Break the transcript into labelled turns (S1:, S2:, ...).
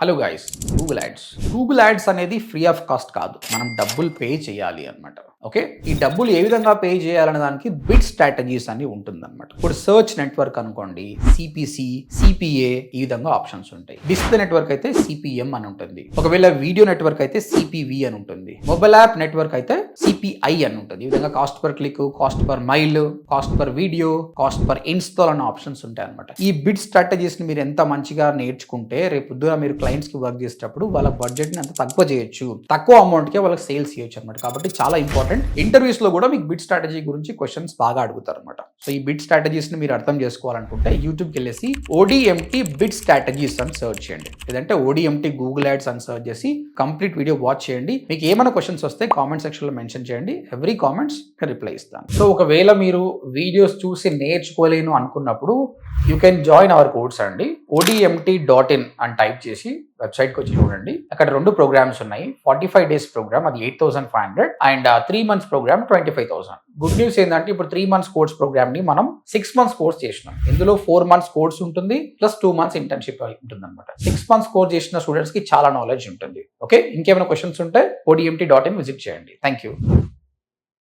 S1: Hello guys, Google ads అనేది free of cost కాదు, మనం డబ్బులు పే చేయాలి అనమాట. ఓకే, ఈ డబ్బులు ఏ విధంగా పే చేయాలనే దానికి బిట్ స్ట్రాటజీస్ అని ఉంటుందన్నమాట. ఇప్పుడు సర్చ్ నెట్వర్క్ అనుకోండి, సిపిసి, సిపిఏ, ఈ విధంగా ఆప్షన్స్ ఉంటాయి. డిస్ప్లే నెట్వర్క్ అయితే సిపిఎం అని ఉంటుంది. ఒకవేళ వీడియో నెట్వర్క్ అయితే సిపివి అని ఉంటుంది. మొబైల్ యాప్ నెట్వర్క్ అయితే సిపిఐ అని ఉంటుంది. ఈ విధంగా cost per click, cost per mile, cost per video, cost per install అన్న ఆప్షన్స్ ఉంటాయి అనమాట. ఈ బిట్ స్ట్రాటజీస్ ని మీరు ఎంత మంచిగా నేర్చుకుంటే రేపు పొద్దున మీరు క్లయింట్స్ కి వర్క్ చేసేటప్పుడు వాళ్ళ బడ్జెట్ ని అంత తక్కువ చేయొచ్చు, తక్కువ అమౌంట్ కే వాళ్ళకి సేల్స్ చేయొచ్చు అనమాట. కాబట్టి చాలా ఇంపార్టెంట్. ఇంటర్వ్యూస్ లో కూడా మీకు బిట్ స్ట్రాటజీ గురించి క్వశ్చన్స్ బాగా అడుగుతారు అనమాట. సో ఈ బిట్ స్ట్రాటజీస్ ని మీరు అర్థం చేసుకోవాలనుకుంటే యూట్యూబ్ కి వెళ్ళేసి ODMT బిట్ స్ట్రాటజీస్ అని సర్చ్ చేయండి, లేదంటే ODMT గూగుల్ యాడ్స్ అని సర్చ్ చేసి కంప్లీట్ వీడియో వాచ్ చేయండి. మీకు ఏమైనా క్వశ్చన్స్ వస్తే కామెంట్ సెక్షన్ లో మెన్షన్ చేయండి. ఎవ్రీ కామెంట్స్ రిప్లై ఇస్తాను. సో ఒకవేళ మీరు వీడియోస్ చూసి నేర్చుకోలేను అనుకున్నప్పుడు you can join hour course అండి. ODMT.in అని టైప్ చేసి వెబ్సైట్కి వచ్చి చూడండి. అక్కడ 2 ప్రోగ్రామ్స్ ఉన్నాయి. 45 days ప్రోగ్రామ్, అది 8,500, and 3 months programme 25,000. Good news ఏంటంటే ఇప్పుడు 3 months కోర్స్ ప్రోగ్రామ్ ని మనం 6 months కోర్స్ చేసినాం. ఇందులో 4 months కోర్స్ ఉంటుంది, ప్లస్ 2 months ఇంటర్న్షిప్ ఉంటుంది అనమాట. 6 months కోర్స్ చేసిన స్టూడెంట్స్ కి చాలా నాలెడ్జ్ ఉంటుంది. ఓకే, ఇంకేమైనా క్వశ్చన్స్ ఉంటే ODMT.in విజిట్ చేయండి. Thank you.